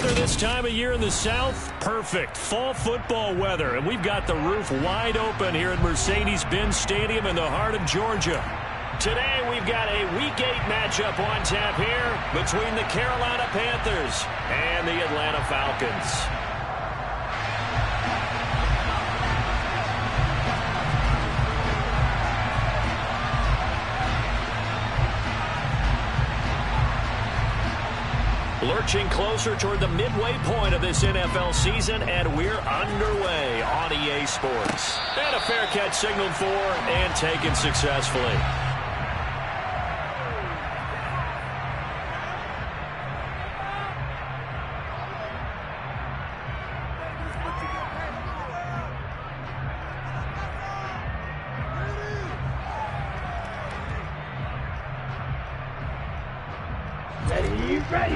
weather this time of year in the South? Perfect. Fall football weather. And we've got the roof wide open here at Mercedes-Benz Stadium in the heart of Georgia. Today we've got a Week 8 matchup on tap here between the Carolina Panthers and the Atlanta Falcons. Lurching closer toward the midway point of this NFL season, and we're underway on EA Sports. And a fair catch signaled for and taken successfully. Ready.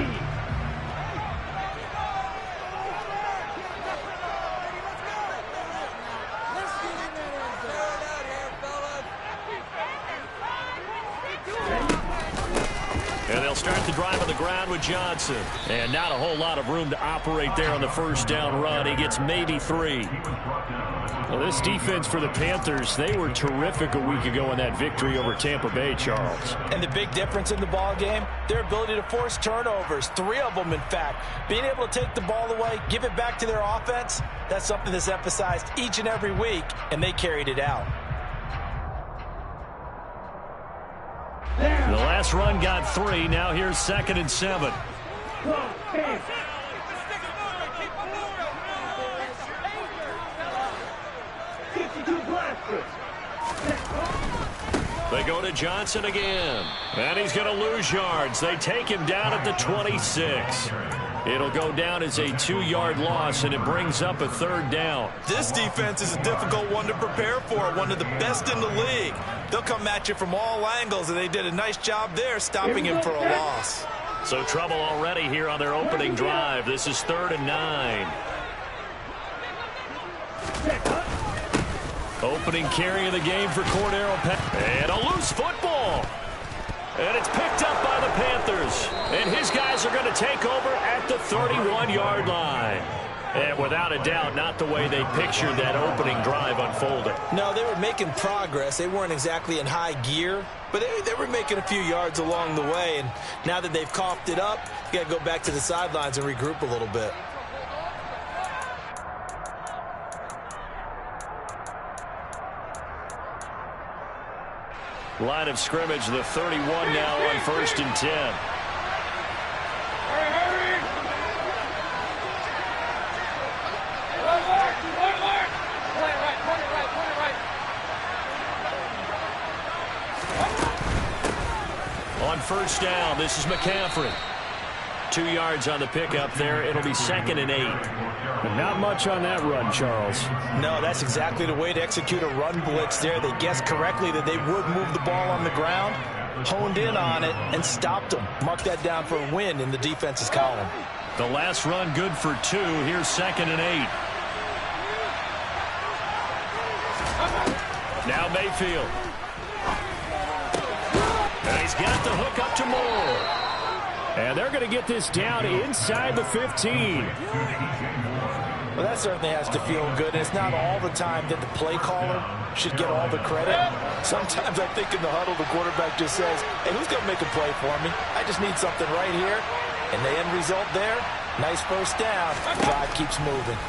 And they'll start the drive on the ground with Johnson. And not a whole lot of room to operate there on the first down run. He gets maybe 3. Well, this defense for the Panthers, they were terrific a week ago in that victory over Tampa Bay, Charles. And the big difference in the ball game, their ability to force turnovers, 3 of them in fact. Being able to take the ball away, give it back to their offense, that's something that's emphasized each and every week, and they carried it out. The last run got 3. Now here's 2nd and 7. They go to Johnson again. And he's going to lose yards. They take him down at the 26. It'll go down as a 2-yard loss, and it brings up a 3rd down. This defense is a difficult one to prepare for, one of the best in the league. They'll come at you from all angles, and they did a nice job there stopping him for a loss. So trouble already here on their opening drive. This is 3rd and 9. Opening carry of the game for Cordero and a loose football. And it's picked up by the Panthers. And his guys are going to take over at the 31-yard line. And without a doubt, not the way they pictured that opening drive unfolding. No, they were making progress. They weren't exactly in high gear, but they were making a few yards along the way. And now that they've coughed it up, you got to go back to the sidelines and regroup a little bit. Line of scrimmage, the 31 now on 1st and 10. On 1st down, this is McCaffrey. 2 yards on the pickup there. It'll be 2nd and 8. But not much on that run, Charles. No, that's exactly the way to execute a run blitz there. They guessed correctly that they would move the ball on the ground, honed in on it, and stopped them. Mark that down for a win in the defense's column. The last run good for 2. Here's 2nd and 8. Now Mayfield. And he's got the hook up to Moore. And they're going to get this down inside the 15. Well, that certainly has to feel good. And it's not all the time that the play caller should get all the credit. Sometimes I think in the huddle, the quarterback just says, hey, who's going to make a play for me? I just need something right here. And the end result there, nice 1st down. The drive keeps moving.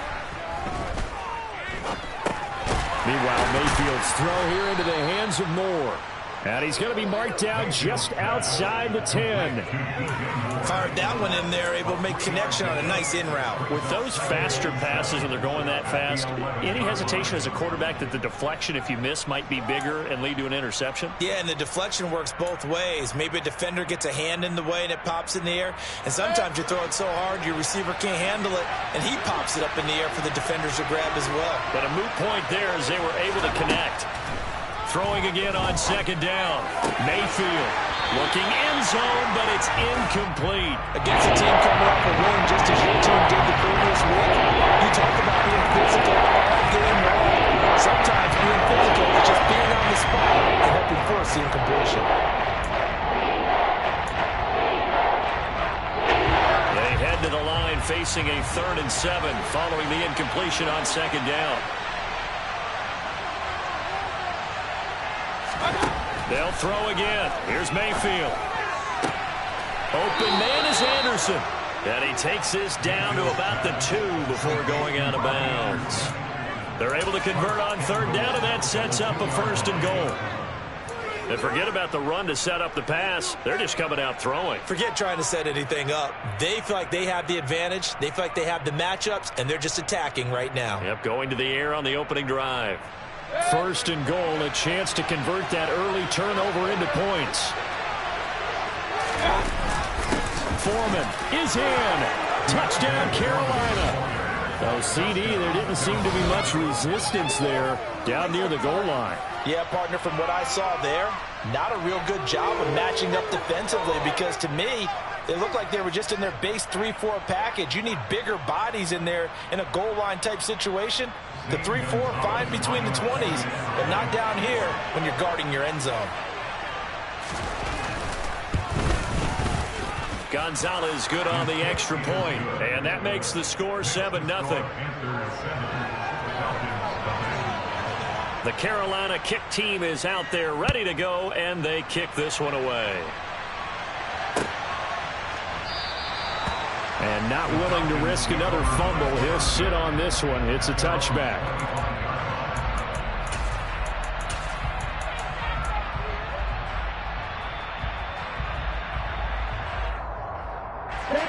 Meanwhile, Mayfield's throw here into the hands of Moore. And he's going to be marked down just outside the 10. Fired that one in there, able to make connection on a nice in route. With those faster passes when they're going that fast, any hesitation as a quarterback that the deflection, if you miss, might be bigger and lead to an interception? Yeah, and the deflection works both ways. Maybe a defender gets a hand in the way and it pops in the air. And sometimes you throw it so hard your receiver can't handle it, and he pops it up in the air for the defenders to grab as well. But a moot point there as they were able to connect. Throwing again on 2nd down. Mayfield looking end zone, but it's incomplete. Against a team coming off a win just as your team did the previous week, you talk about being physical all game long. Sometimes being physical is just being on the spot and helping force the incompletion. They head to the line line facing a 3rd and 7 following the incompletion on 2nd down. They'll throw again. Here's Mayfield. Open man is Anderson. And he takes this down to about the 2 before going out of bounds. They're able to convert on 3rd down, and that sets up a 1st and goal. And forget about the run to set up the pass. They're just coming out throwing. Forget trying to set anything up. They feel like they have the advantage. They feel like they have the matchups, and they're just attacking right now. Yep, going to the air on the opening drive. 1st and goal, a chance to convert that early turnover into points. Foreman is in. Touchdown, Carolina. Oh, CD, there didn't seem to be much resistance there down near the goal line. Yeah, partner, from what I saw there, not a real good job of matching up defensively because to me, they looked like they were just in their base 3-4 package. You need bigger bodies in there in a goal line type situation. The 3-4 fine between the 20s, but not down here when you're guarding your end zone. Gonzalez good on the extra point, and that makes the score 7-0. The Carolina kick team is out there ready to go, and they kick this one away. And not willing to risk another fumble. He'll sit on this one. It's a touchback.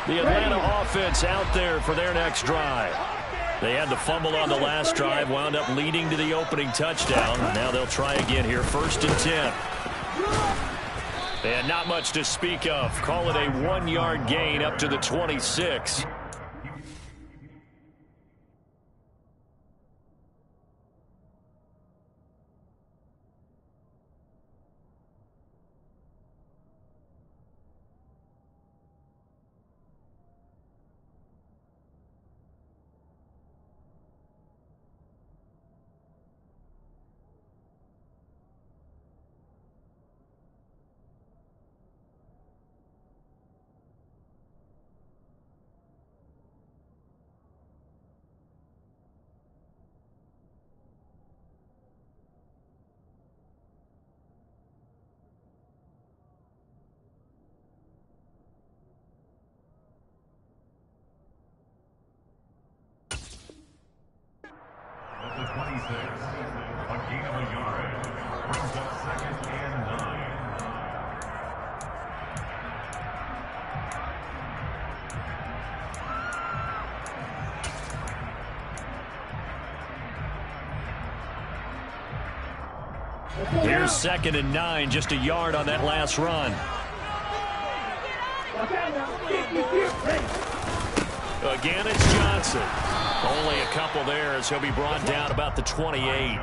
The Atlanta offense out there for their next drive. They had the fumble on the last drive, wound up leading to the opening touchdown. Now they'll try again here, 1st and 10. And not much to speak of. Call it a 1-yard gain up to the 26. Here's 2nd and 9, just a yard on that last run. Again, it's Johnson. Only a couple there as he'll be brought down about the 28.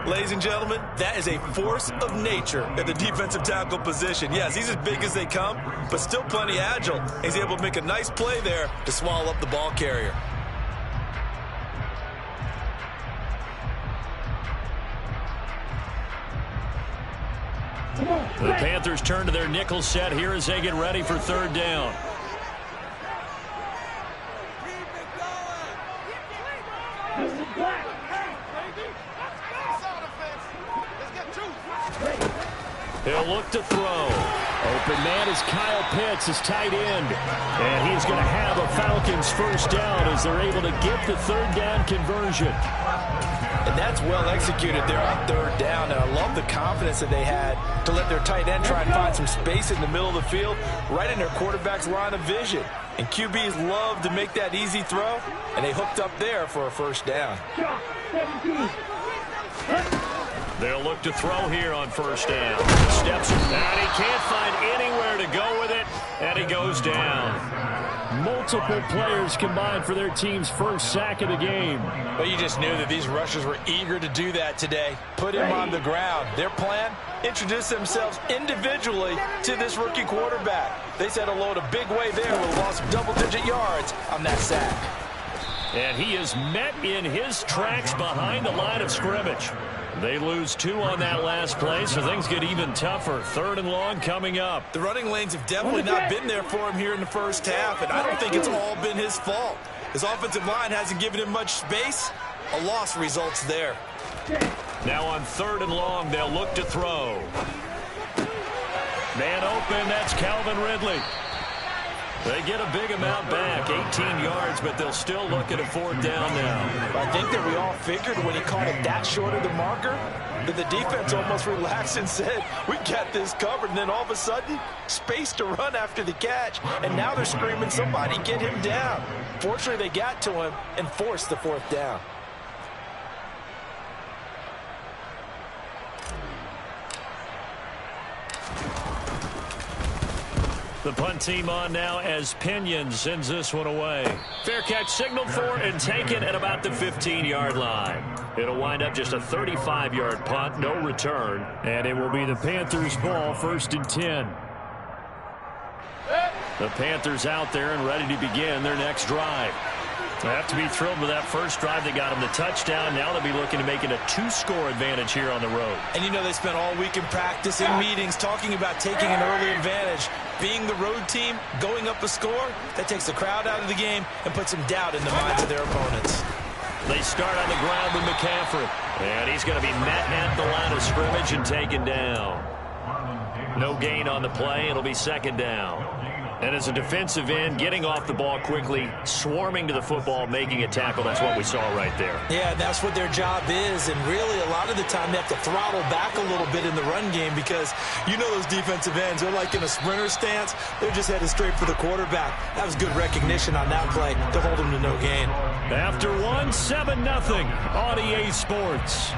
Ladies and gentlemen, that is a force of nature at the defensive tackle position. Yes, he's as big as they come, but still plenty agile. He's able to make a nice play there to swallow up the ball carrier. The Panthers turn to their nickel set here as they get ready for 3rd down. He'll look to throw. Open man is Kyle Pitts, his tight end. And he's going to have a Falcons 1st down as they're able to get the 3rd down conversion. And that's well executed there on 3rd down. And I love the confidence that they had to let their tight end try and find some space in the middle of the field, right in their quarterback's line of vision. And QBs love to make that easy throw, and they hooked up there for a 1st down. They'll look to throw here on 1st down. Steps, and he can't find anywhere to go with it, and he goes down. Multiple players combined for their team's 1st sack of the game. But you just knew that these rushers were eager to do that today. Put him on the ground. Their plan, introduce themselves individually to this rookie quarterback. They set a load a big way there with a loss of double-digit yards on that sack. And he is met in his tracks behind the line of scrimmage. They lose 2 on that last play, so things get even tougher. 3rd and long coming up. The running lanes have definitely not been there for him here in the first half, and I don't think it's all been his fault. His offensive line hasn't given him much space. A loss results there. Now on 3rd and long, they'll look to throw. Man open, that's Calvin Ridley. They get a big amount back, 18 yards, but they'll still look at a 4th down now. I think that we all figured when he caught it that short of the marker that the defense almost relaxed and said, we got this covered. And then all of a sudden, space to run after the catch. And now they're screaming, somebody get him down. Fortunately, they got to him and forced the 4th down. The punt team on now as Pinion sends this one away. Fair catch signaled for and taken at about the 15-yard line. It'll wind up just a 35-yard punt, no return. And it will be the Panthers' ball, 1st and 10. The Panthers out there and ready to begin their next drive. They have to be thrilled with that first drive. They got them the touchdown. Now they'll be looking to make it a 2-score advantage here on the road. And you know they spent all week in practice, in meetings, talking about taking an early advantage. Being the road team, going up a score, that takes the crowd out of the game and puts some doubt in the minds of their opponents. They start on the ground with McCaffrey. And he's going to be met at the line of scrimmage and taken down. No gain on the play. It'll be 2nd down. And as a defensive end, getting off the ball quickly, swarming to the football, making a tackle, that's what we saw right there. Yeah, that's what their job is. And really, a lot of the time, they have to throttle back a little bit in the run game because you know those defensive ends, they're like in a sprinter stance. They're just headed straight for the quarterback. That was good recognition on that play to hold him to no gain. After 7-0 on EA Sports.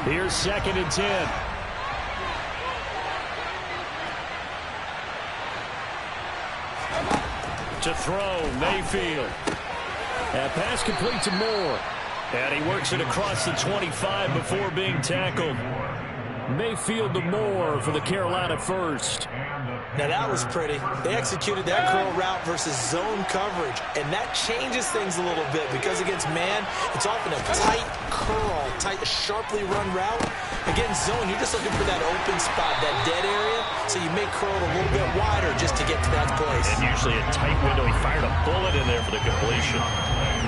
Here's 2nd and 10. To throw, Mayfield. That pass complete to Moore. And he works it across the 25 before being tackled. Mayfield to Moore for the Carolina first. Now that was pretty. They executed that curl route versus zone coverage, and that changes things a little bit because against man, it's often a tight curl, sharply run route. Against zone, you're just looking for that open spot, that dead area, so you may curl it a little bit wider just to get to that place. And usually a tight window. He fired a bullet in there for the completion.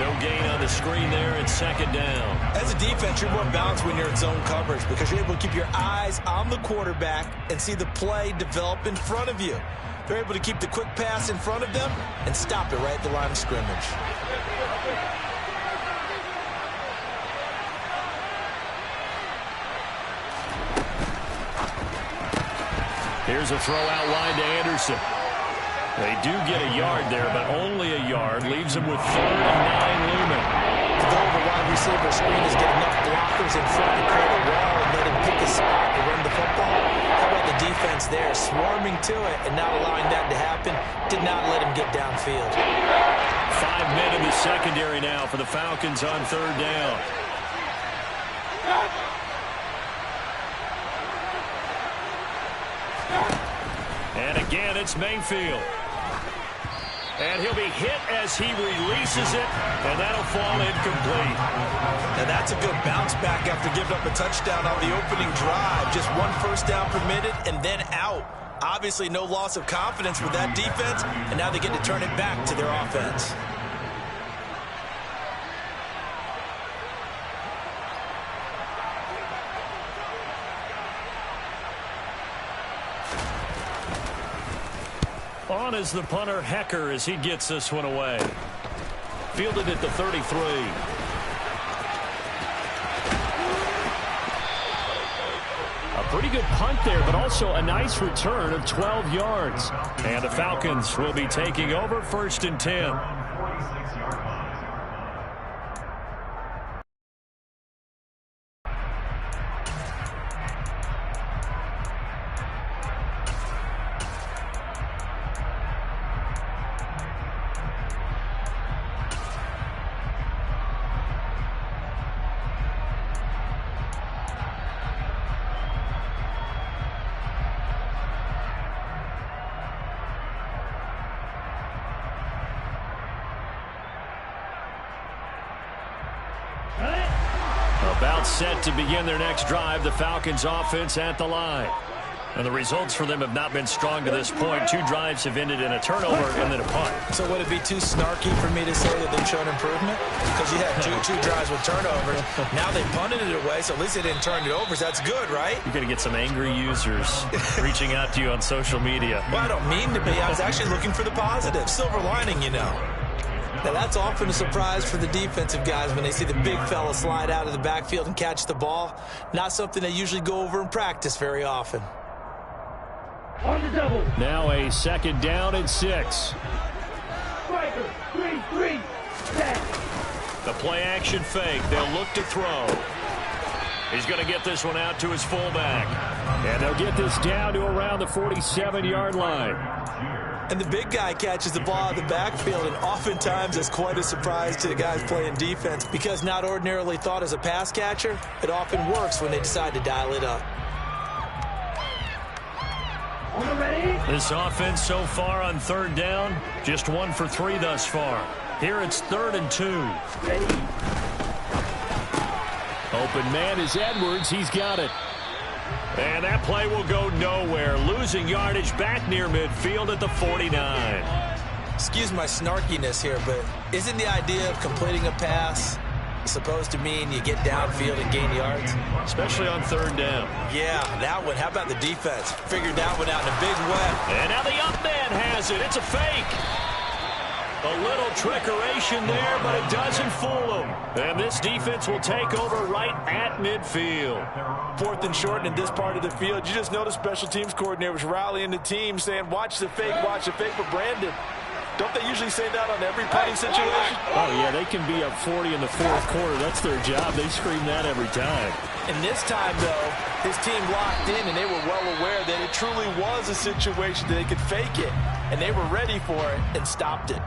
No gain on the screen there. It's 2nd down. As a defense, you're more balanced when you're in zone coverage because you're able to keep your eyes on the quarterback and see the play develop in front of you. They're able to keep the quick pass in front of them and stop it right at the line of scrimmage. Here's a throw out wide to Anderson. They do get a yard there, but only a yard. Leaves them with 3rd and 9 looming. The goal of the wide receiver screen is get enough blockers in front to create a wall and let him pick a spot to run the football. How about the defense there, swarming to it and not allowing that to happen? Did not let him get downfield. 5 men in the secondary now for the Falcons on 3rd down. And again, it's Mayfield. And he'll be hit as he releases it, and that'll fall incomplete. Now that's a good bounce back after giving up a touchdown on the opening drive. Just 1 first down permitted and then out. Obviously no loss of confidence with that defense, and now they get to turn it back to their offense. On is the punter, Hecker, as he gets this one away. Fielded at the 33. A pretty good punt there, but also a nice return of 12 yards. And the Falcons will be taking over 1st and 10. About set to begin their next drive, the Falcons offense at the line. And the results for them have not been strong to this point. 2 drives have ended in a turnover and then a punt. So would it be too snarky for me to say that they've shown improvement? Because you had two drives with turnovers. Now they punted it away, so at least they didn't turn it over. So that's good, right? You're going to get some angry users reaching out to you on social media. Well, I don't mean to be. I was actually looking for the positive. Silver lining, you know. Now, that's often a surprise for the defensive guys when they see the big fella slide out of the backfield and catch the ball. Not something they usually go over in practice very often. On the double. Now a 2nd down and 6. Striker, 3-3, set. The play action fake. They'll look to throw. He's going to get this one out to his fullback. And they'll get this down to around the 47-yard line. And the big guy catches the ball out of the backfield, and oftentimes it's quite a surprise to the guys playing defense because not ordinarily thought as a pass catcher, it often works when they decide to dial it up. This offense so far on 3rd down, just 1 for 3 thus far. Here it's 3rd and 2. Open man is Edwards. He's got it. And that play will go nowhere. Losing yardage back near midfield at the 49. Excuse my snarkiness here, but isn't the idea of completing a pass supposed to mean you get downfield and gain yards? Especially on 3rd down. Yeah, that one. How about the defense? Figured that one out in a big way. And now the up man has it. It's a fake. A little trickeration there, but it doesn't fool them. And this defense will take over right at midfield. 4th and short in this part of the field. You just notice special teams coordinators rallying the team saying, watch the fake for Brandon. Don't they usually say that on every punting situation? Oh, yeah, they can be up 40 in the 4th quarter. That's their job. They scream that every time. And this time, though, his team locked in, and they were well aware that it truly was a situation that they could fake it. And they were ready for it and stopped it.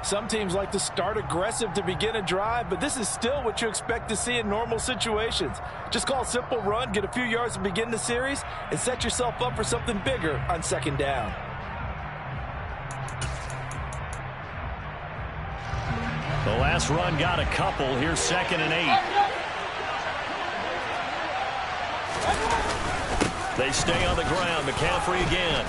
Some teams like to start aggressive to begin a drive, but this is still what you expect to see in normal situations. Just call a simple run, get a few yards to begin the series, and set yourself up for something bigger on 2nd down. The last run got a couple. Here's 2nd and 8. They stay on the ground. McCaffrey again.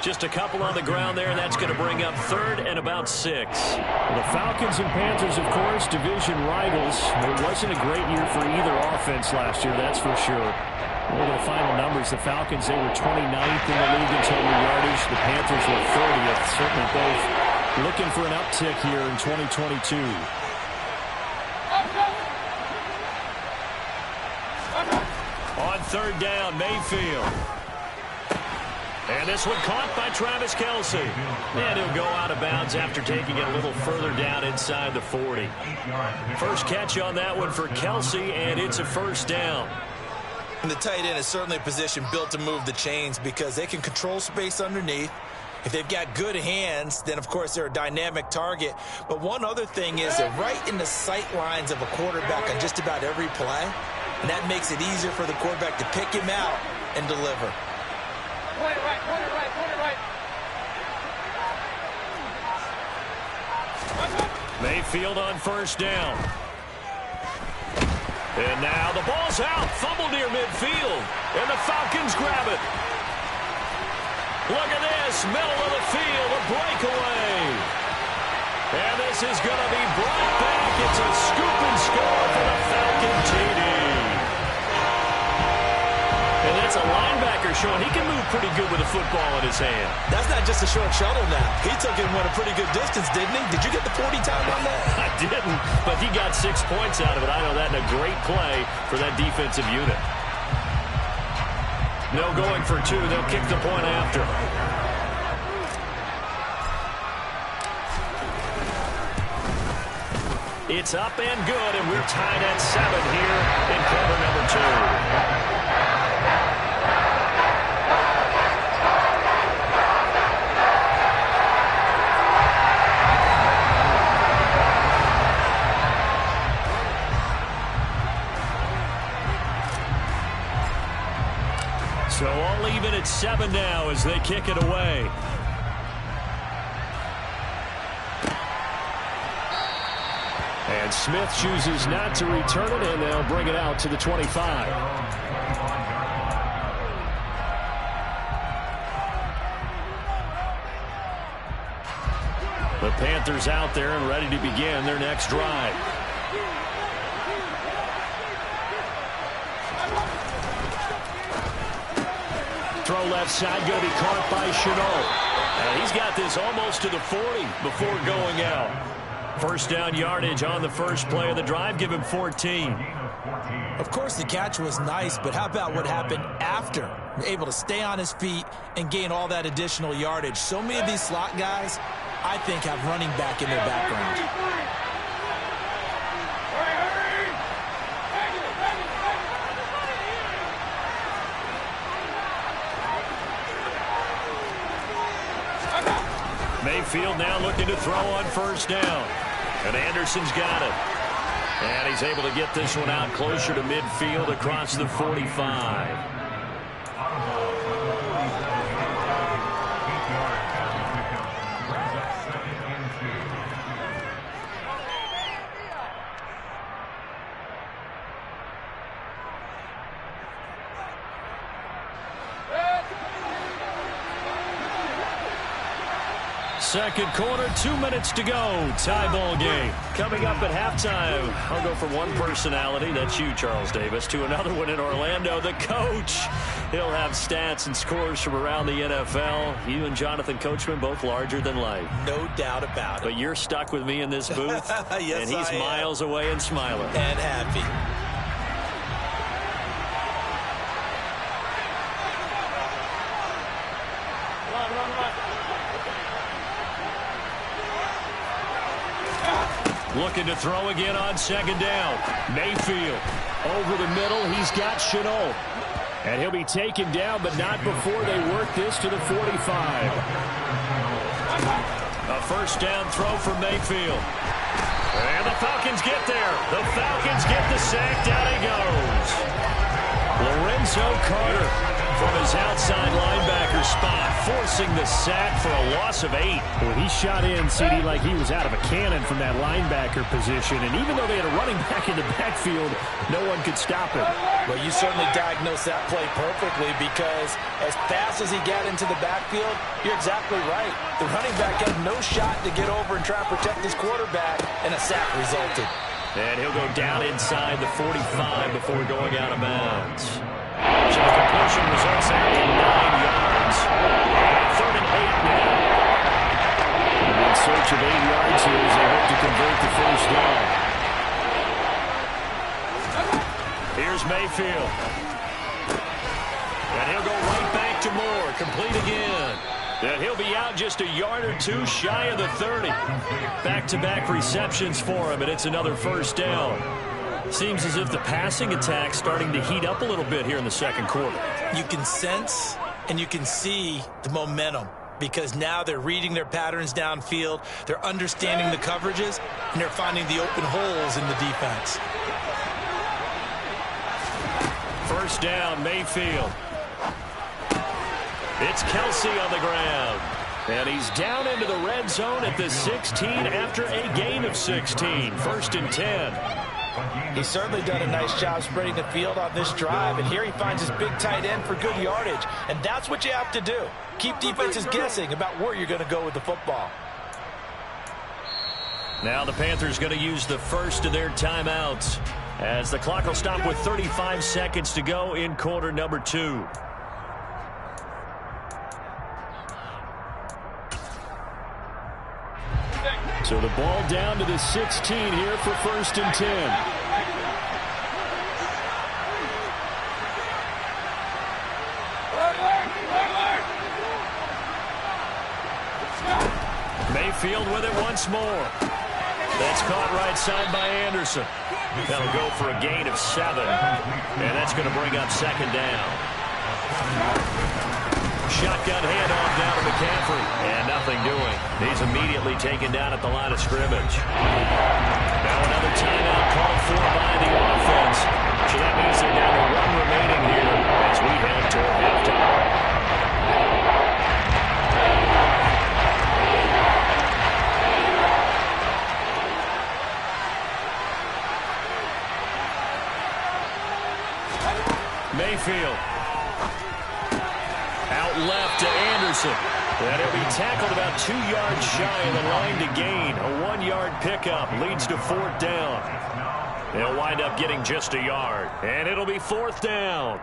Just a couple on the ground there, and that's going to bring up 3rd and about 6. The Falcons and Panthers, of course, division rivals. It wasn't a great year for either offense last year, that's for sure. Look at the final numbers. The Falcons, they were 29th in the league in total yardage. The Panthers were 30th. Certainly both looking for an uptick here in 2022. On 3rd down, Mayfield. And this one caught by Travis Kelce. And he'll go out of bounds after taking it a little further down inside the 40. First catch on that one for Kelce, and it's a 1st down. And the tight end is certainly a position built to move the chains because they can control space underneath. If they've got good hands, then, of course, they're a dynamic target. But one other thing is they're right in the sight lines of a quarterback on just about every play. And that makes it easier for the quarterback to pick him out and deliver. Point it right. Mayfield on 1st down. And now the ball's out. Fumble near midfield. And the Falcons grab it. Look at this. Middle of the field. A breakaway. And this is going to be brought back. It's a scoop and score for the Falcon TD. And that's a linebacker showing he can move pretty good with a football in his hand. That's not just a short shuttle now. He took it and went a pretty good distance, didn't he? Did you get the 40 time on that? I didn't, but he got 6 points out of it. I know that in a great play for that defensive unit. No going for 2. They'll kick the point after. It's up and good, and we're tied at 7 here in quarter number 2. So all even at 7 now as they kick it away. And Smith chooses not to return it, and they'll bring it out to the 25. The Panthers out there and ready to begin their next drive. Throw left side, going to be caught by Shenault. And he's got this almost to the 40 before going out. First down yardage on the first play of the drive. Give him 14. Of course, the catch was nice, but how about what happened after? Able to stay on his feet and gain all that additional yardage. So many of these slot guys, I think, have running back in their background. Mayfield now looking to throw on first down. And Anderson's got it. And he's able to get this one out closer to midfield across the 45. Second quarter, 2 minutes to go. Tie ball game. Coming up at halftime, I'll go from one personality, that's you, Charles Davis, to another one in Orlando, the coach. He'll have stats and scores from around the NFL. You and Jonathan Coachman, both larger than life. No doubt about it. But you're stuck with me in this booth, yes, and he's miles away and smiling. And happy. Looking to throw again on second down. Mayfield over the middle. He's got Shenault. And he'll be taken down, but not before they work this to the 45. A first down throw from Mayfield. And the Falcons get there. The Falcons get the sack. Down he goes. Lorenzo Carter from his outside linebacker spot, forcing the sack for a loss of 8. Well, he shot in, CD, like he was out of a cannon from that linebacker position. And even though they had a running back in the backfield, no one could stop it. Well, you certainly diagnosed that play perfectly, because as fast as he got into the backfield, you're exactly right. The running back had no shot to get over and try and protect his quarterback, and a sack resulted. And he'll go down inside the 45 before going out of bounds. So the completion results out in 9 yards. 3rd and 8 now. In search of 8 yards here as they hope to convert the first down. Here's Mayfield. And he'll go right back to Moore. Complete again. And he'll be out just a yard or two shy of the 30. Back-to-back receptions for him, and it's another first down. Seems as if the passing attack's starting to heat up a little bit here in the second quarter. You can sense and you can see the momentum, because now they're reading their patterns downfield, they're understanding the coverages, and they're finding the open holes in the defense. First down, Mayfield. It's Kelsey on the ground. And he's down into the red zone at the 16 after a gain of 16. 1st and 10. He's certainly done a nice job spreading the field on this drive, and here he finds his big tight end for good yardage. And that's what you have to do. Keep defenses guessing about where you're going to go with the football. Now the Panthers going to use the first of their timeouts, as the clock will stop with 35 seconds to go in quarter number 2. So the ball down to the 16 here for 1st and 10. Mayfield with it once more. That's caught right side by Anderson. That'll go for a gain of 7. And that's going to bring up second down. Shotgun handoff down to McCaffrey. And nothing doing. He's immediately taken down at the line of scrimmage. Now another timeout called for by the offense. So that means they're down to 1 remaining here as we head toward halftime. And he'll be tackled about 2 yards shy of the line to gain. A 1-yard pickup leads to 4th down. They'll wind up getting just a yard. And it'll be 4th down.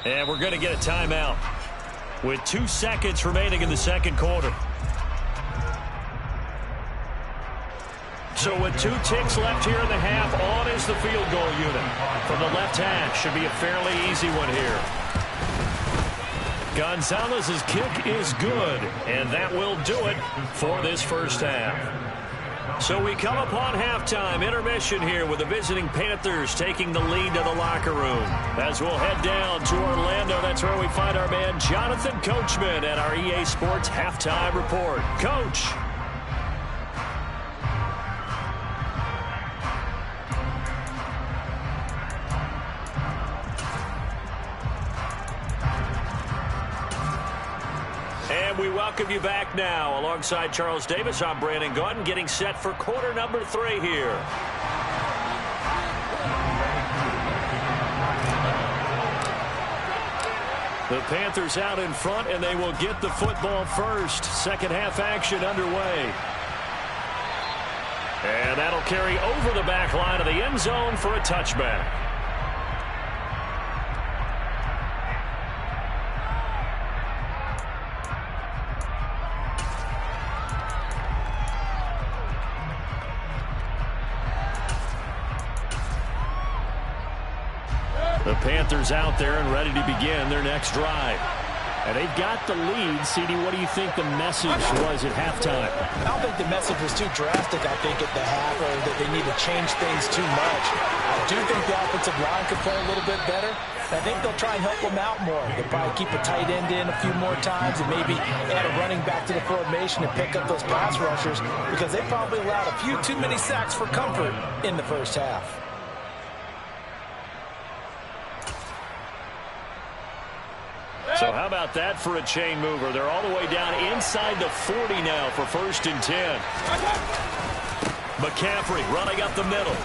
And we're going to get a timeout with 2 seconds remaining in the second quarter. So with 2 ticks left here in the half, on is the field goal unit. From the left hash, should be a fairly easy one here. Gonzalez's kick is good, and that will do it for this first half. So we come upon halftime, intermission here with the visiting Panthers taking the lead to the locker room. As we'll head down to Orlando, that's where we find our man Jonathan Coachman at our EA Sports Halftime Report. Coach. We welcome you back now. Alongside Charles Davis, I'm Brandon Gaudin, getting set for quarter number 3 here. The Panthers out in front, and they will get the football first. Second half action underway. And that'll carry over the back line of the end zone for a touchback. The Panthers out there and ready to begin their next drive. And they've got the lead. CD, what do you think the message was at halftime? I don't think the message was too drastic, I think, at the half, or that they need to change things too much. I do think the offensive line could play a little bit better. I think they'll try and help them out more. They'll probably keep a tight end in a few more times and maybe add a running back to the formation and pick up those pass rushers, because they probably allowed a few too many sacks for comfort in the first half. So how about that for a chain mover? They're all the way down inside the 40 now for 1st and 10. McCaffrey running up the middle.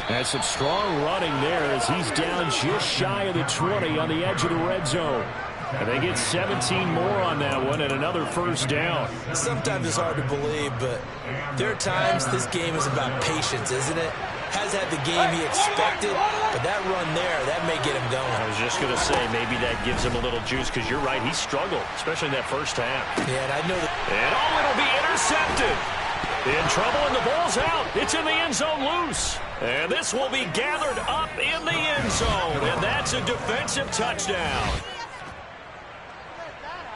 And some strong running there as he's down just shy of the 20 on the edge of the red zone. And they get 17 more on that one and another 1st down. Sometimes it's hard to believe, but there are times this game is about patience, isn't it? Has had the game he expected, but that run there, that may get him going. I was just going to say, maybe that gives him a little juice, because you're right, he struggled, especially in that first half. Yeah, and I know that. And it'll be intercepted. In trouble, and the ball's out. It's in the end zone loose. And this will be gathered up in the end zone, and that's a defensive touchdown.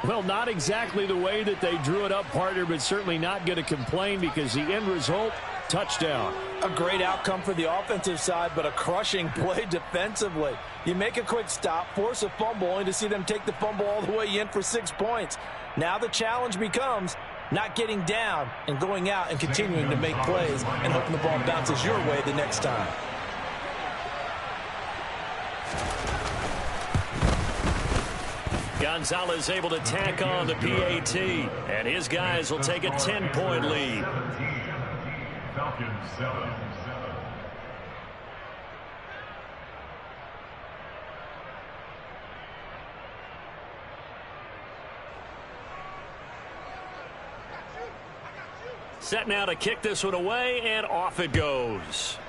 Well, not exactly the way that they drew it up, partner, but certainly not going to complain, because the end result, touchdown. A great outcome for the offensive side, but a crushing play defensively. You make a quick stop, force a fumble, only to see them take the fumble all the way in for 6 points. Now the challenge becomes not getting down and going out and continuing to make plays and hoping the ball bounces your way the next time. Gonzalez able to tack on the PAT, and his guys will take a 10-point lead. Falcons 7. Set now to kick this one away, and off it goes.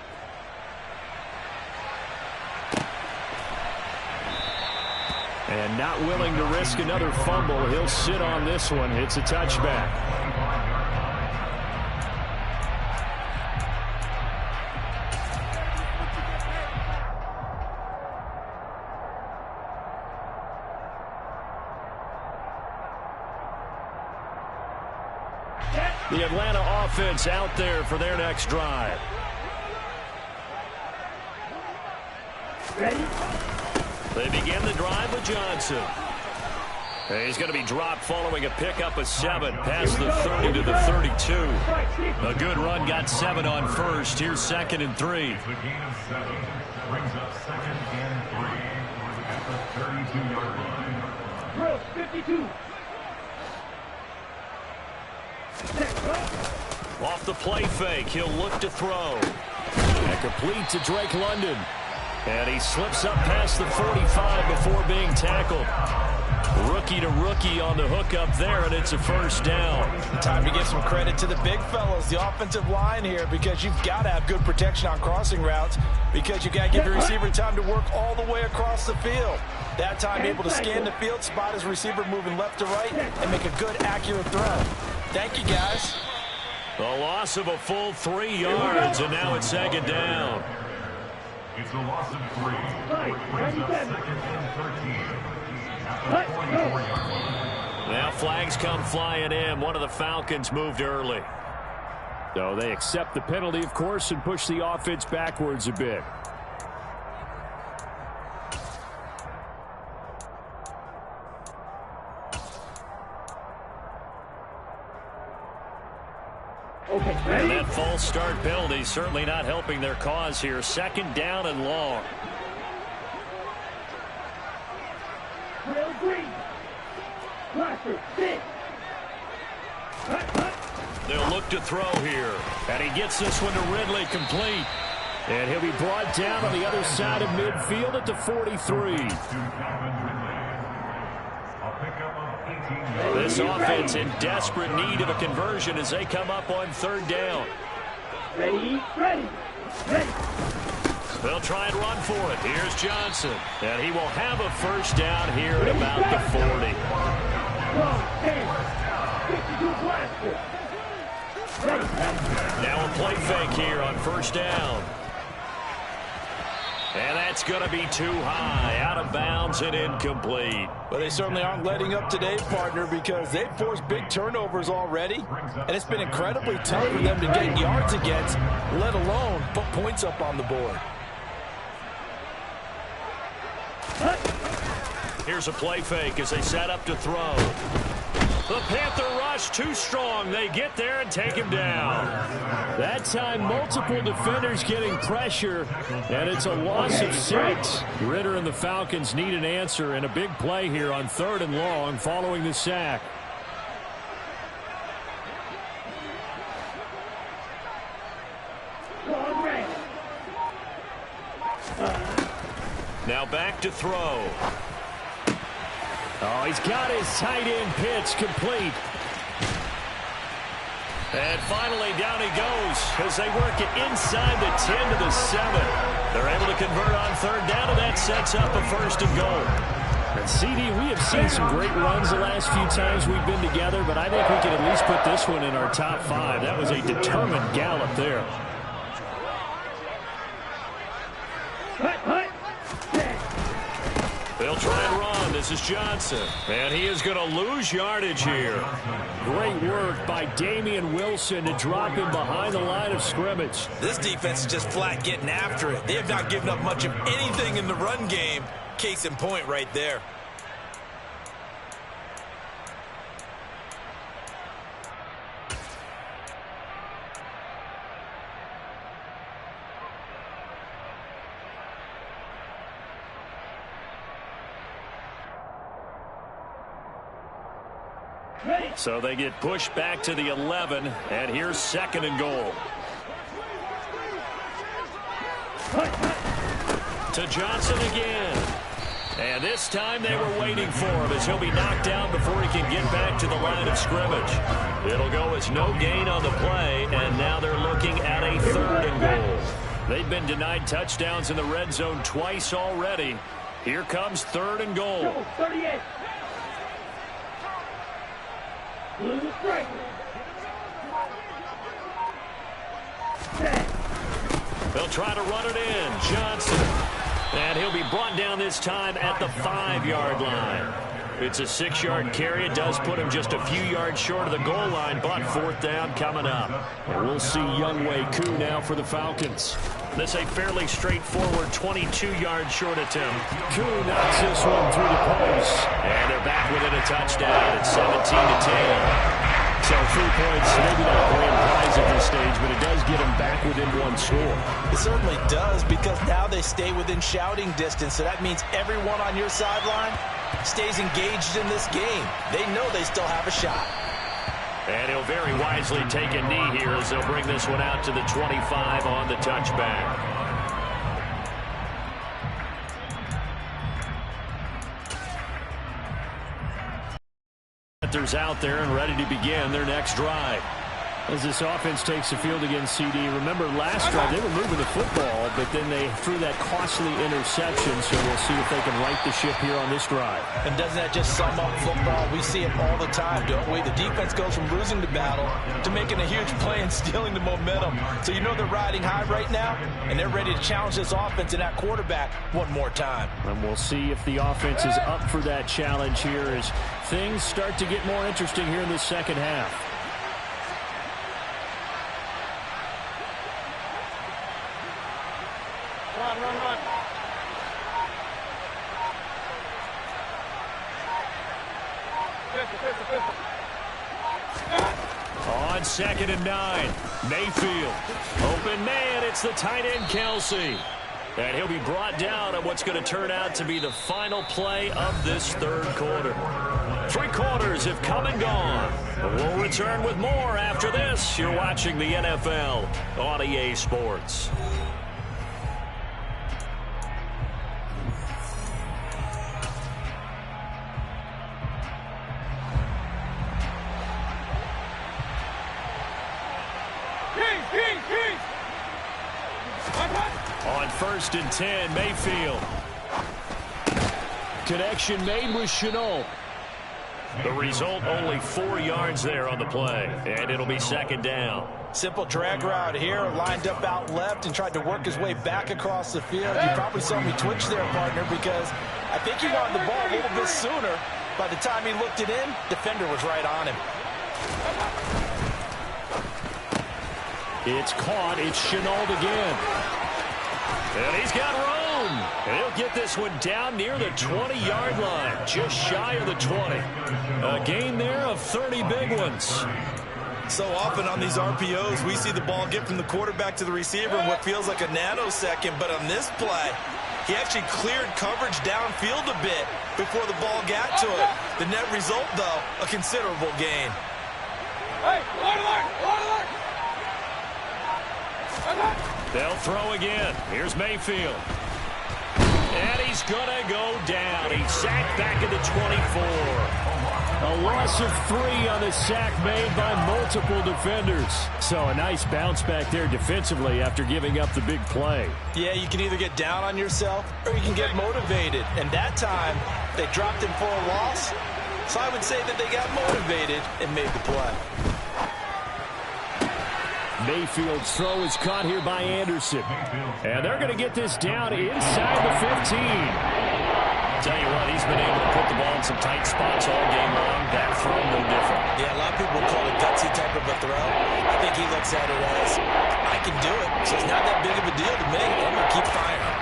And not willing to risk another fumble, he'll sit on this one. It's a touchback. The Atlanta offense out there for their next drive. Ready? They begin the drive with Johnson. And he's going to be dropped following a pickup of 7 past the 30 to the 32. A good run, got 7 on first. Here's 2nd and 3. The gain of 7 brings up 2nd and 3 at the 32-yard line. Drill 52. Off the play fake, he'll look to throw. And complete to Drake London. And he slips up past the 45 before being tackled. Rookie to rookie on the hookup there, and it's a first down. Time to give some credit to the big fellas, the offensive line here, because you've got to have good protection on crossing routes, because you've got to give your receiver time to work all the way across the field. That time able to scan the field, spot his receiver moving left to right, and make a good, accurate throw. Thank you, guys. A loss of a full 3 yards, and now it's second down. It's a loss of 3. Which brings up second and 13. At the 44-yard line. Now flags come flying in. One of the Falcons moved early. So they accept the penalty, of course, and push the offense backwards a bit. And that false start penalty certainly not helping their cause here. Second down and long. They'll look to throw here. And he gets this one to Ridley, complete. And he'll be brought down on the other side of midfield at the 43. This offense in desperate need of a conversion as they come up on third down. Ready. They'll try and run for it. Here's Johnson. And he will have a first down here at about the 40. Now a play fake here on first down. And that's going to be too high. Out of bounds and incomplete. But they certainly aren't letting up today, partner, because they've forced big turnovers already. And it's been incredibly tough for them to get yards against, let alone put points up on the board. Here's a play fake as they set up to throw. The Panther rush too strong. They get there and take him down. That time, multiple defenders getting pressure, and it's a loss of 6. Ritter and the Falcons need an answer, and a big play here on third and long following the sack. Now back to throw. Oh, he's got his tight end pitch complete. And finally down he goes as they work it inside the 10 to the 7. They're able to convert on third down, and that sets up a first and goal. And CD, we have seen some great runs the last few times we've been together, but I think we can at least put this one in our top 5. That was a determined gallop there. They'll try and run. This is Johnson. And he is going to lose yardage here. Great work by Damian Wilson to drop him behind the line of scrimmage. This defense is just flat getting after it. They have not given up much of anything in the run game. Case in point right there. So they get pushed back to the 11, and here's second and goal. To Johnson again. And this time they were waiting for him as he'll be knocked down before he can get back to the line of scrimmage. It'll go as no gain on the play, and now they're looking at a third and goal. They've been denied touchdowns in the red zone twice already. Here comes third and goal. 38. They'll try to run it in. Johnson. And he'll be brought down this time at the 5-yard line. It's a 6-yard carry. It does put him just a few yards short of the goal line, but fourth down coming up. And we'll see Younghoe Koo now for the Falcons. This a fairly straightforward 22-yard short attempt. Koo knocks this one through the post. And they're back within a touchdown at 17-10. So 3 points, maybe not a grand prize at this stage, but it does get them back within one score. It certainly does, because now they stay within shouting distance, so that means everyone on your sideline stays engaged in this game. They know they still have a shot. And he'll very wisely take a knee here as they'll bring this one out to the 25 on the touchback. Panthers out there and ready to begin their next drive. As this offense takes the field against CD, remember last drive they were moving the football, but then they threw that costly interception, so we'll see if they can right the ship here on this drive. And doesn't that just sum up football? We see it all the time, don't we? The defense goes from losing the battle to making a huge play and stealing the momentum. So you know they're riding high right now, and they're ready to challenge this offense and that quarterback one more time. And we'll see if the offense is up for that challenge here as things start to get more interesting here in the second half. Run. On 2nd and 9, Mayfield. Open man, it's the tight end Kelsey. And he'll be brought down on what's going to turn out to be the final play of this third quarter. 3 quarters have come and gone. We'll return with more after this. You're watching the NFL on EA Sports. On 1st and 10, Mayfield. Connection made with Chenault. The result, only 4 yards there on the play, and it'll be 2nd down. Simple drag route here, lined up out left and tried to work his way back across the field. You probably saw me twitch there, partner, because I think he wanted the ball a little bit sooner. By the time he looked it in, defender was right on him. It's caught. It's Chenault again. And he's got room. And he'll get this one down near the 20-yard line, just shy of the 20. A gain there of 30 big ones. So often on these RPOs, we see the ball get from the quarterback to the receiver in what feels like a nanosecond. But on this play, he actually cleared coverage downfield a bit before the ball got to it. The net result, though, a considerable gain. Hey, They'll throw again. Here's Mayfield. And he's going to go down. He's sacked back at the 24. A loss of 3 on the sack made by multiple defenders. So a nice bounce back there defensively after giving up the big play. Yeah, you can either get down on yourself or you can get motivated. And that time, they dropped him for a loss. So I would say that they got motivated and made the play. Mayfield's throw is caught here by Anderson. And they're going to get this down inside the 15. Tell you what, he's been able to put the ball in some tight spots all game long. That throw, no different. Yeah, a lot of people call it gutsy type of a throw. I think he looks at it as, I can do it, so it's not that big of a deal to me. I'm going to keep firing.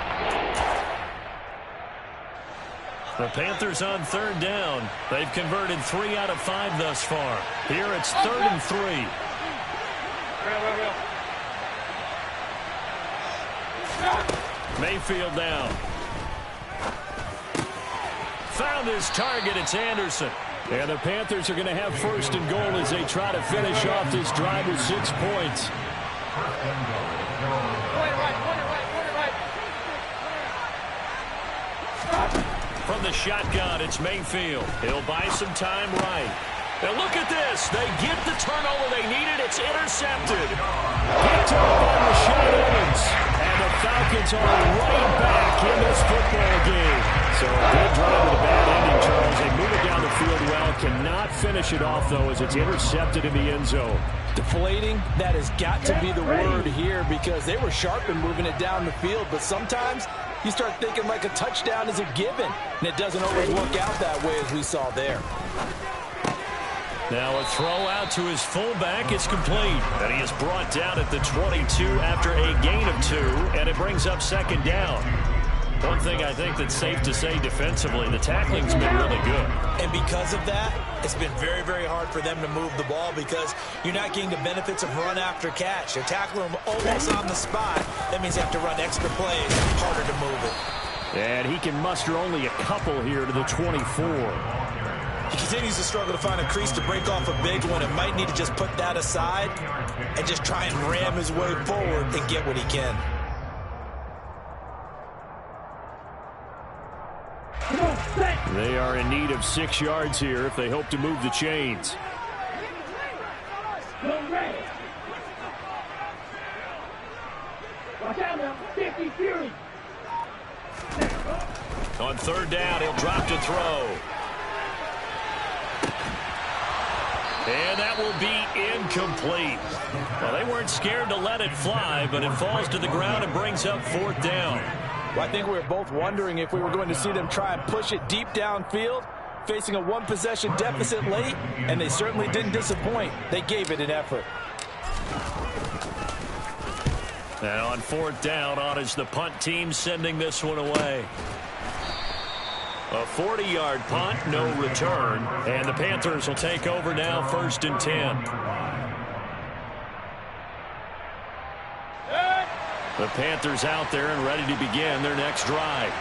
The Panthers on 3rd down. They've converted 3 out of 5 thus far. Here it's 3rd and 3. Mayfield down. Found his target. It's Anderson. And the Panthers are going to have 1st and goal as they try to finish off this drive with 6 points. From the shotgun, it's Mayfield. He'll buy some time right. And look at this. They get the turnover they needed. It's intercepted. Picked up by Rashawn Evans. And the Falcons are right back in this football game. So a good drive with a bad ending, Charles. They move it down the field well. Cannot finish it off, though, as it's intercepted in the end zone. Deflating, that has got to be the word here because they were sharp in moving it down the field. But sometimes you start thinking like a touchdown is a given. And it doesn't always work out that way as we saw there. Now a throw out to his fullback is complete. And he is brought down at the 22 after a gain of 2. And it brings up 2nd down. One thing I think that's safe to say defensively, the tackling's been really good. And because of that, it's been very, very hard for them to move the ball because you're not getting the benefits of run after catch. You're tackling them almost on the spot. That means you have to run extra plays, harder to move it. And he can muster only a couple here to the 24. He continues to struggle to find a crease to break off a big one and might need to just put that aside and just try and ram his way forward and get what he can. Come on, set. They are in need of 6 yards here if they hope to move the chains. On third down, he'll drop to throw. And that will be incomplete. Well, they weren't scared to let it fly, but it falls to the ground and brings up fourth down. Well, I think we were both wondering if we were going to see them try and push it deep downfield, facing a one-possession deficit late, and they certainly didn't disappoint. They gave it an effort. And on fourth down, on is the punt team sending this one away. A 40-yard punt, no return. And the Panthers will take over now, 1st and 10. The Panthers out there and ready to begin their next drive.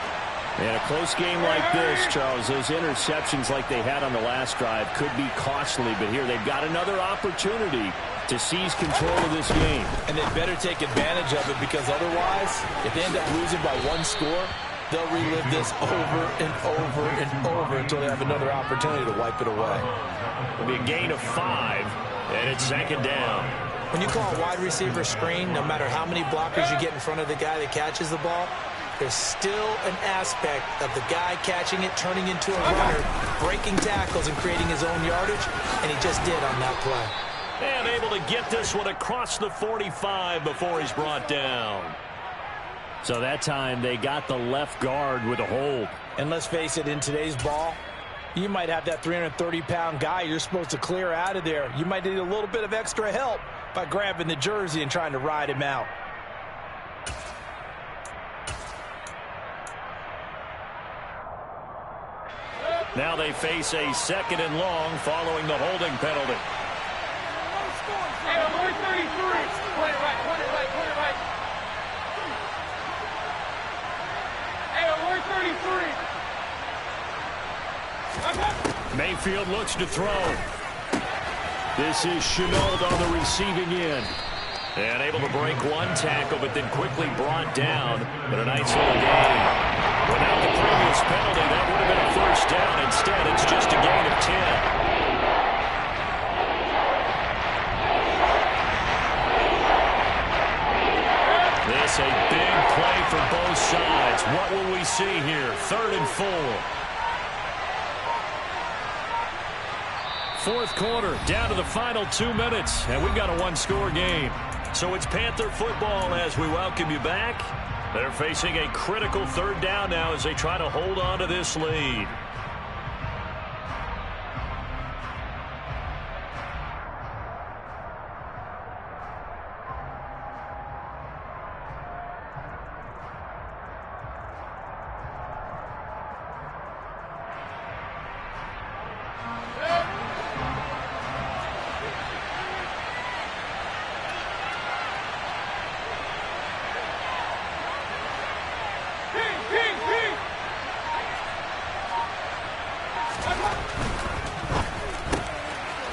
And a close game like this, Charles, those interceptions like they had on the last drive could be costly. But here they've got another opportunity to seize control of this game. And they better take advantage of it, because otherwise, if they end up losing by 1 score, they'll relive this over and over and over until they have another opportunity to wipe it away. It'll be a gain of 5, and it's 2nd down. When you call a wide receiver screen, no matter how many blockers you get in front of the guy that catches the ball, there's still an aspect of the guy catching it, turning into a runner, breaking tackles and creating his own yardage, and he just did on that play. And able to get this one across the 45 before he's brought down. So that time they got the left guard with a hold. And let's face it, in today's ball, you might have that 330-pound guy you're supposed to clear out of there. You might need a little bit of extra help by grabbing the jersey and trying to ride him out. Now they face a 2nd and long following the holding penalty. Hey, number 33. Point it right, point it right, point it right. Hey, number 33. Mayfield looks to throw. This is Chenault on the receiving end. And able to break 1 tackle, but then quickly brought down. But a nice little gain. Without the previous penalty, that would have been a 1st down. Instead, it's just a gain of 10. This a big play for both sides. What will we see here? 3rd and 4. 4th quarter, down to the final 2 minutes, and we've got a 1-score game. So it's Panther football as we welcome you back. They're facing a critical 3rd down now as they try to hold on to this lead.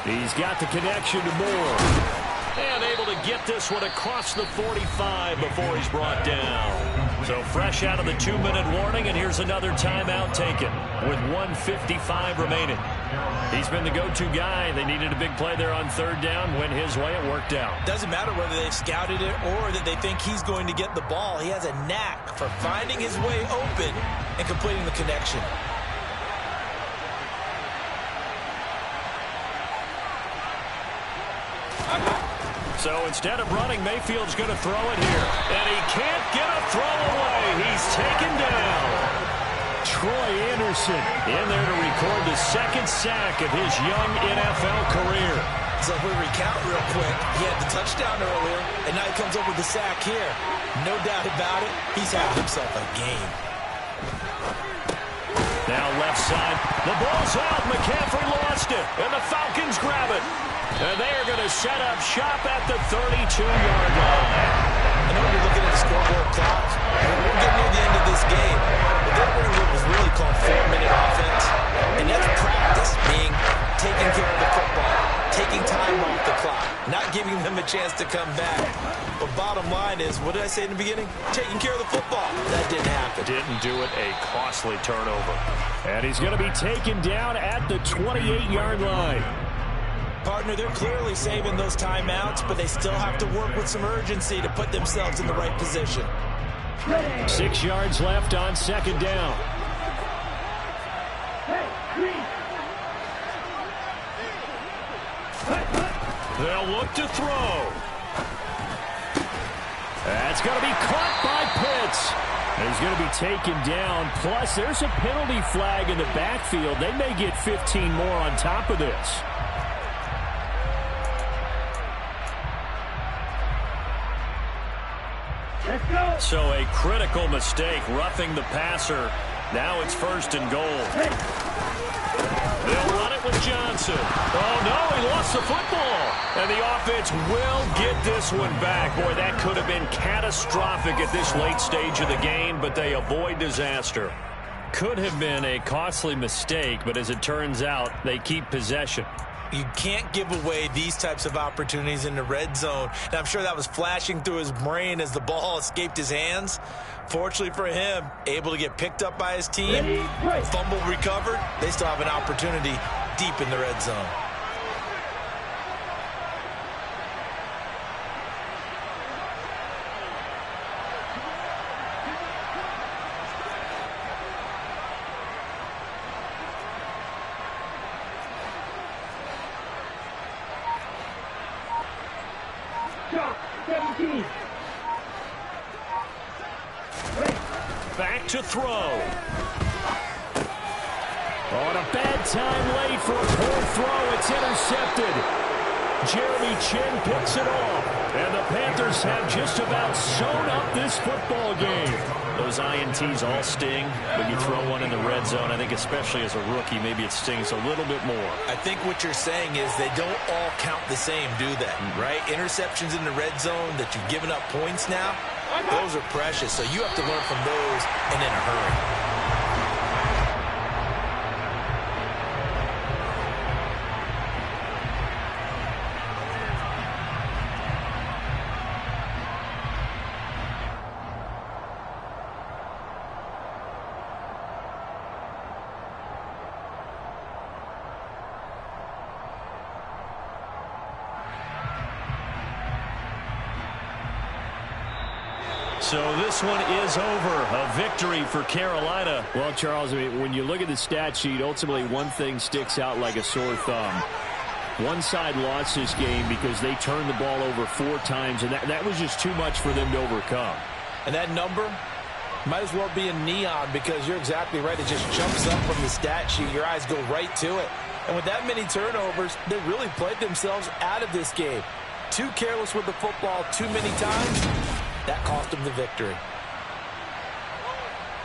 He's got the connection to Moore. And able to get this one across the 45 before he's brought down. So fresh out of the 2-minute warning, and here's another timeout taken with 1:55 remaining. He's been the go-to guy. They needed a big play there on 3rd down. Went his way, it worked out. Doesn't matter whether they've scouted it or that they think he's going to get the ball. He has a knack for finding his way open and completing the connection. So instead of running, Mayfield's going to throw it here. And he can't get a throw away. He's taken down. Troy Anderson in there to record the 2nd sack of his young NFL career. So if we recount real quick, he had the touchdown earlier, and now he comes up with the sack here. No doubt about it, he's having himself a game. Now left side. The ball's out. McCaffrey lost it. And the Falcons grab it. And they are going to set up shop at the 32-yard line. I know you're looking at the scoreboard clock. We're getting near the end of this game. But they're running what was really called 4-minute offense. And that's practice, being taking care of the football, taking time off the clock, not giving them a chance to come back. But bottom line is, what did I say in the beginning? Taking care of the football. That didn't happen. Didn't do it. A costly turnover. And he's going to be taken down at the 28-yard line. Partner, they're clearly saving those timeouts, but they still have to work with some urgency to put themselves in the right position. 6 yards left on second down. They'll look to throw. That's going to be caught by Pitts. He's going to be taken down. Plus, there's a penalty flag in the backfield. They may get 15 more on top of this. So a critical mistake, roughing the passer. Now it's 1st and goal. They'll run it with Johnson. Oh, no, he lost the football. And the offense will get this one back. Boy, that could have been catastrophic at this late stage of the game, but they avoid disaster. Could have been a costly mistake, but as it turns out, they keep possession. You can't give away these types of opportunities in the red zone. And I'm sure that was flashing through his brain as the ball escaped his hands. Fortunately for him, able to get picked up by his team, fumble recovered. They still have an opportunity deep in the red zone. Back to throw. On a bad time late for a poor throw. It's intercepted. Jeremy Chin picks it off. And the Panthers have just about sewn up this football game. Those INTs all sting, but you throw one in the red zone. I think especially as a rookie, maybe it stings a little bit more. I think what you're saying is they don't all count the same, do they? Right? Interceptions in the red zone that you've given up points now, those are precious. So you have to learn from those and in a hurry. So this one is over. A victory for Carolina. Well, Charles, I mean, when you look at the stat sheet, ultimately one thing sticks out like a sore thumb. One side lost this game because they turned the ball over 4 times, and that was just too much for them to overcome. And that number might as well be in neon because you're exactly right. It just jumps up from the stat sheet. Your eyes go right to it. And with that many turnovers, they really played themselves out of this game. Too careless with the football too many times. That cost them the victory.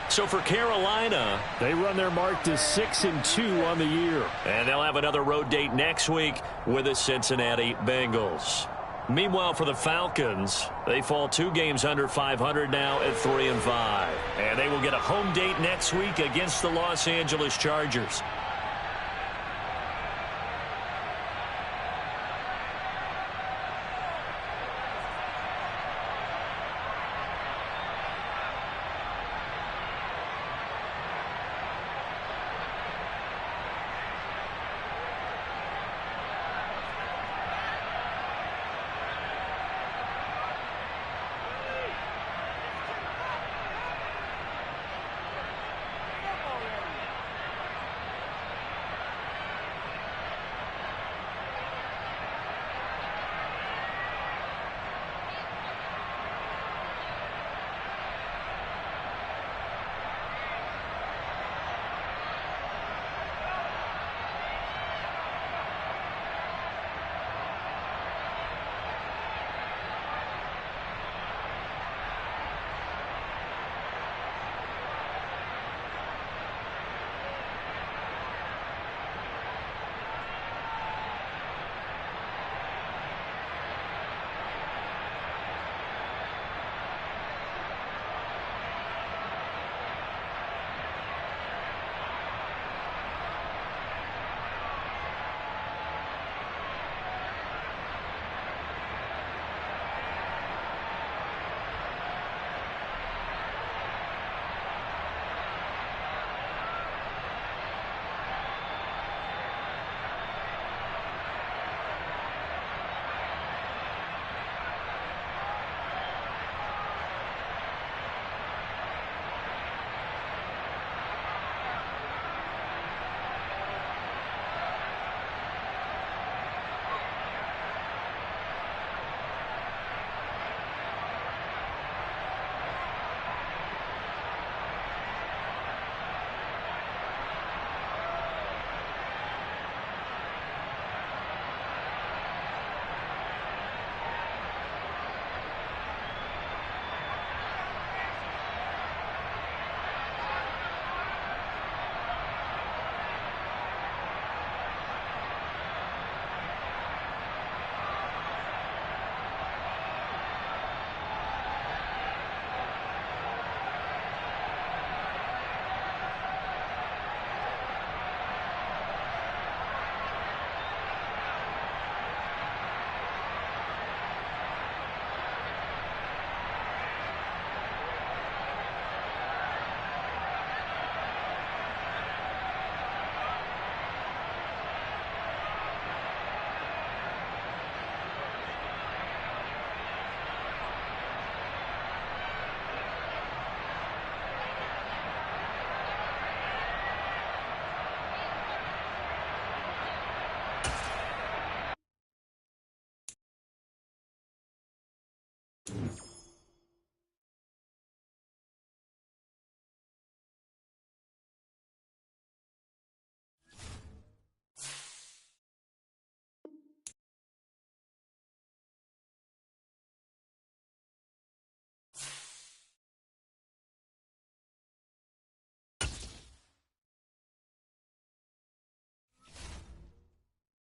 So for Carolina, they run their mark to 6-2 on the year. And they'll have another road date next week with the Cincinnati Bengals. Meanwhile, for the Falcons, they fall 2 games under 500 now at 3-5. And they will get a home date next week against the Los Angeles Chargers.